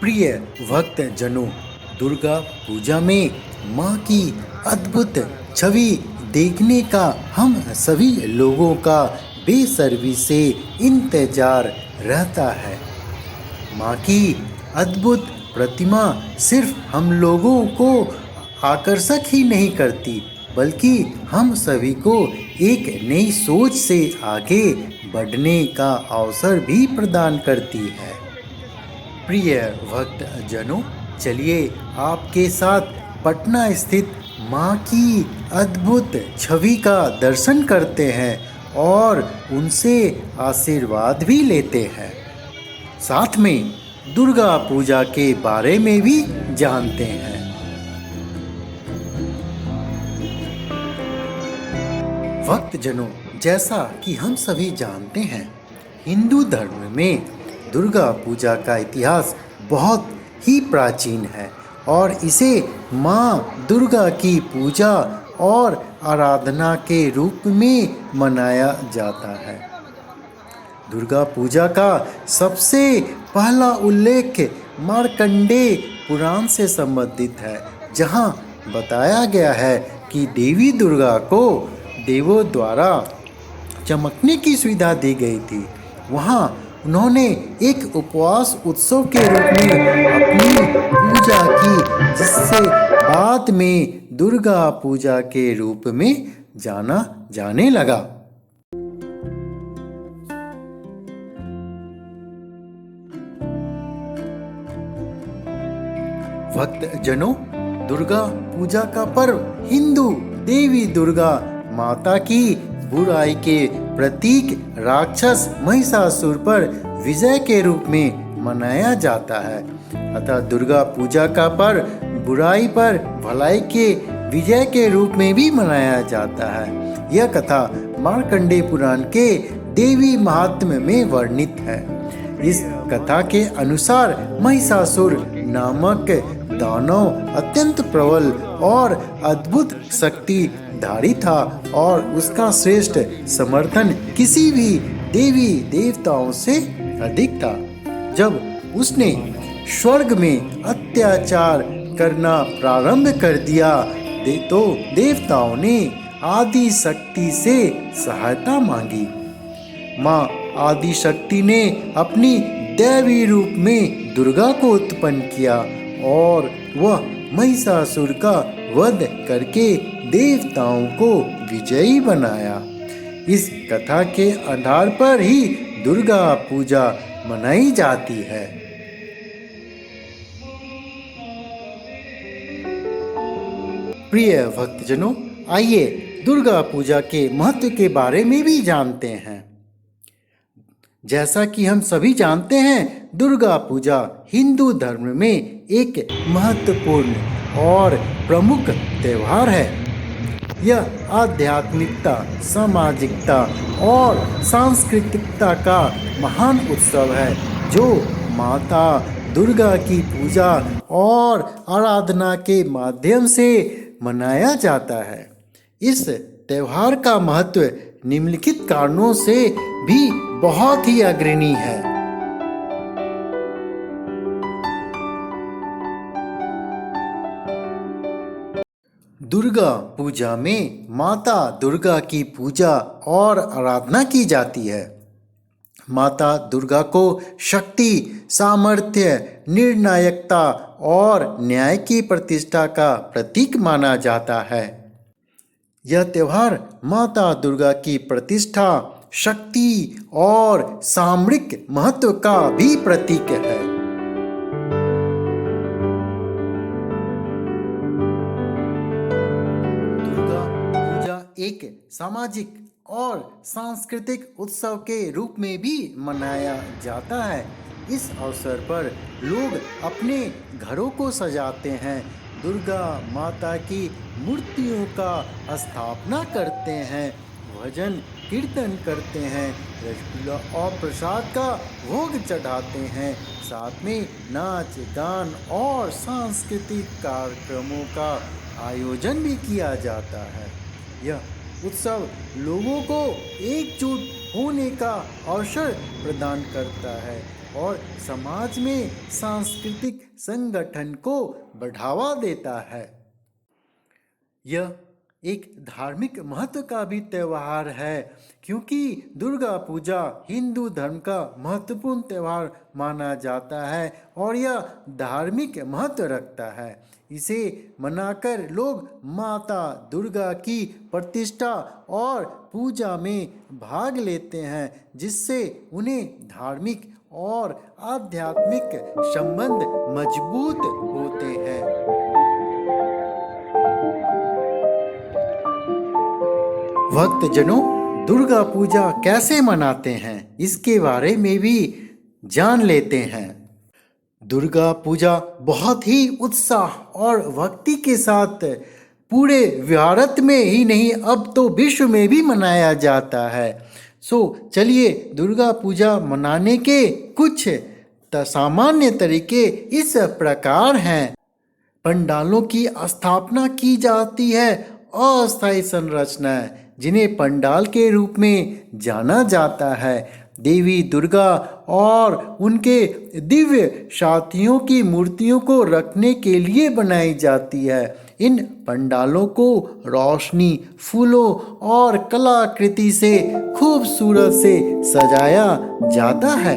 प्रिय भक्त जनों, दुर्गा पूजा में माँ की अद्भुत छवि देखने का हम सभी लोगों का बेसब्री से इंतजार रहता है। माँ की अद्भुत प्रतिमा सिर्फ हम लोगों को आकर्षक ही नहीं करती, बल्कि हम सभी को एक नई सोच से आगे बढ़ने का अवसर भी प्रदान करती है। प्रिय भक्त जनों, चलिए आपके साथ पटना स्थित माँ की अद्भुत छवि का दर्शन करते हैं और उनसे आशीर्वाद भी लेते हैं। साथ में दुर्गा पूजा के बारे में भी जानते हैं। भक्त जनों, जैसा कि हम सभी जानते हैं, हिंदू धर्म में दुर्गा पूजा का इतिहास बहुत ही प्राचीन है और इसे माँ दुर्गा की पूजा और आराधना के रूप में मनाया जाता है। दुर्गा पूजा का सबसे पहला उल्लेख मार्कंडेय पुराण से संबंधित है, जहाँ बताया गया है कि देवी दुर्गा को देवों द्वारा चमकने की सुविधा दी गई थी। वहाँ उन्होंने एक उपवास उत्सव के रूप में अपनी पूजा की, जिससे बाद में दुर्गा पूजा के रूप में जाना जाने लगा। भक्त जनों, दुर्गा पूजा का पर्व हिंदू देवी दुर्गा माता की बुराई के प्रतीक राक्षस महिषासुर पर विजय के रूप में मनाया जाता है। अतः दुर्गा पूजा का पर्व बुराई पर भलाई के विजय के रूप में भी मनाया जाता है। यह कथा मार्कंडेय पुराण के देवी महात्म्य में वर्णित है। इस कथा के अनुसार महिषासुर नामक दानव अत्यंत प्रबल और अद्भुत शक्तिधारी था और उसका श्रेष्ठ समर्थन किसी भी देवी देवताओं से अधिक था। जब उसने स्वर्ग में अत्याचार करना प्रारंभ कर दिया तो देवताओं ने आदि शक्ति से सहायता मांगी। माँ आदि शक्ति ने अपनी दैवी रूप में दुर्गा को उत्पन्न किया और वह महिषासुर का वध करके देवताओं को विजयी बनाया। इस कथा के आधार पर ही दुर्गा पूजा मनाई जाती है। प्रिय भक्तजनों, आइए दुर्गा पूजा के महत्व के बारे में भी जानते हैं। जैसा कि हम सभी जानते हैं, दुर्गा पूजा हिंदू धर्म में एक महत्वपूर्ण और प्रमुख त्यौहार है। यह आध्यात्मिकता, सामाजिकता और सांस्कृतिकता का महान उत्सव है, जो माता दुर्गा की पूजा और आराधना के माध्यम से मनाया जाता है। इस त्यौहार का महत्व निम्नलिखित कारणों से भी बहुत ही अग्रणी है। दुर्गा पूजा में माता दुर्गा की पूजा और आराधना की जाती है। माता दुर्गा को शक्ति, सामर्थ्य, निर्णायकता और न्याय की प्रतिष्ठा का प्रतीक माना जाता है। यह त्यौहार माता दुर्गा की प्रतिष्ठा, शक्ति और सामरिक महत्व का भी प्रतीक है। दुर्गा पूजा एक सामाजिक और सांस्कृतिक उत्सव के रूप में भी मनाया जाता है। इस अवसर पर लोग अपने घरों को सजाते हैं, दुर्गा माता की मूर्तियों का स्थापना करते हैं, भजन कीर्तन करते हैं, रसगुल्ला और प्रसाद का भोग चढ़ाते हैं। साथ में नाच गान और सांस्कृतिक कार्यक्रमों का आयोजन भी किया जाता है। यह उत्सव लोगों को एकजुट होने का अवसर प्रदान करता है और समाज में सांस्कृतिक संगठन को बढ़ावा देता है। यह एक धार्मिक महत्व का भी त्यौहार है, क्योंकि दुर्गा पूजा हिंदू धर्म का महत्वपूर्ण त्यौहार माना जाता है और यह धार्मिक महत्व रखता है। इसे मनाकर लोग माता दुर्गा की प्रतिष्ठा और पूजा में भाग लेते हैं, जिससे उन्हें धार्मिक और आध्यात्मिक संबंध मजबूत होते हैं। भक्तजनों, दुर्गा पूजा कैसे मनाते हैं इसके बारे में भी जान लेते हैं। दुर्गा पूजा बहुत ही उत्साह और भक्ति के साथ पूरे भारत में ही नहीं, अब तो विश्व में भी मनाया जाता है। चलिए, दुर्गा पूजा मनाने के कुछ सामान्य तरीके इस प्रकार हैं। पंडालों की स्थापना की जाती है। अस्थायी संरचनाएं, जिन्हें पंडाल के रूप में जाना जाता है, देवी दुर्गा और उनके दिव्य साथियों की मूर्तियों को रखने के लिए बनाई जाती है। इन पंडालों को रोशनी, फूलों और कलाकृति से खूबसूरत से सजाया जाता है।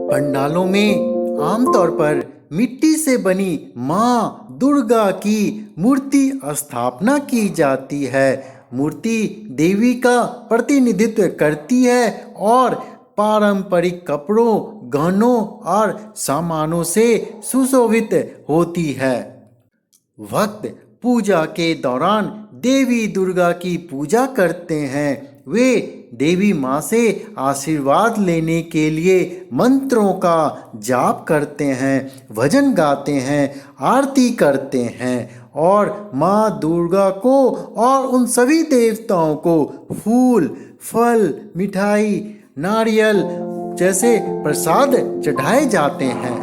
पंडालों में आमतौर पर मिट्टी से बनी माँ दुर्गा की मूर्ति स्थापना की जाती है। मूर्ति देवी का प्रतिनिधित्व करती है और पारंपरिक कपड़ों, गहनों और सामानों से सुशोभित होती है। भक्त पूजा के दौरान देवी दुर्गा की पूजा करते हैं। वे देवी माँ से आशीर्वाद लेने के लिए मंत्रों का जाप करते हैं, भजन गाते हैं, आरती करते हैं और माँ दुर्गा को और उन सभी देवताओं को फूल, फल, मिठाई, नारियल जैसे प्रसाद चढ़ाए जाते हैं।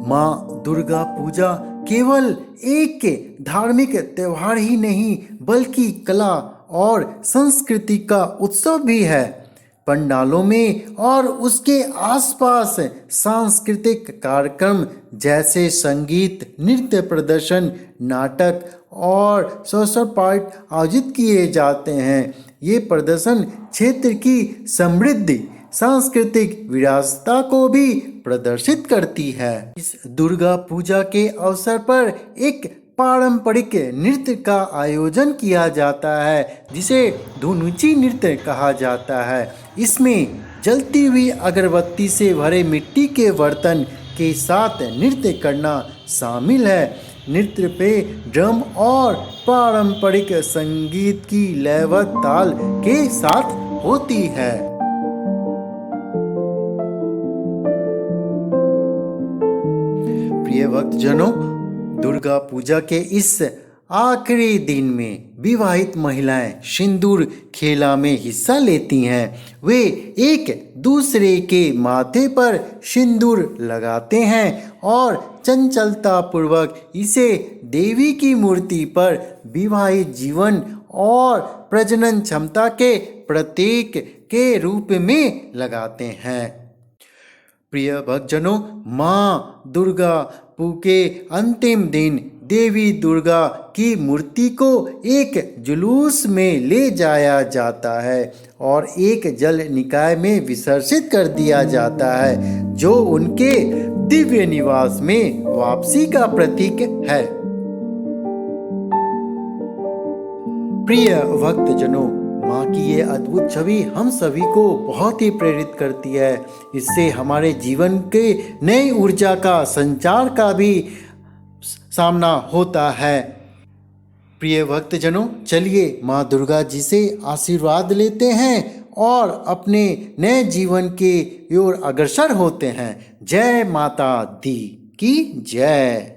माँ दुर्गा पूजा केवल एक धार्मिक त्यौहार ही नहीं, बल्कि कला और संस्कृति का उत्सव भी है। पंडालों में और उसके आसपास सांस्कृतिक कार्यक्रम जैसे संगीत, नृत्य प्रदर्शन, नाटक और सोशल पार्ट आयोजित किए जाते हैं। ये प्रदर्शन क्षेत्र की समृद्धि, सांस्कृतिक विरासत को भी प्रदर्शित करती है। इस दुर्गा पूजा के अवसर पर एक पारंपरिक नृत्य का आयोजन किया जाता है, जिसे धुनुची नृत्य कहा जाता है। इसमें जलती हुई अगरबत्ती से भरे मिट्टी के बर्तन के साथ नृत्य करना शामिल है। नृत्य पे ड्रम और पारंपरिक संगीत की लयबद्ध ताल के साथ होती है। प्रिय भक्तजनों, दुर्गा पूजा के इस आखिरी दिन में विवाहित महिलाएं सिंदूर खेला में हिस्सा लेती हैं। वे एक दूसरे के माथे पर सिंदूर लगाते हैं और चंचलता पूर्वक इसे देवी की मूर्ति पर विवाहित जीवन और प्रजनन क्षमता के प्रतीक के रूप में लगाते हैं। प्रिय भक्तजनों, माँ दुर्गा के अंतिम दिन देवी दुर्गा की मूर्ति को एक जुलूस में ले जाया जाता है और एक जल निकाय में विसर्जित कर दिया जाता है, जो उनके दिव्य निवास में वापसी का प्रतीक है। प्रिय भक्तजनों, माँ की ये अद्भुत छवि हम सभी को बहुत ही प्रेरित करती है। इससे हमारे जीवन के नई ऊर्जा का संचार का भी सामना होता है। प्रिय भक्तजनों, चलिए माँ दुर्गा जी से आशीर्वाद लेते हैं और अपने नए जीवन के ओर अग्रसर होते हैं। जय माता दी की जय।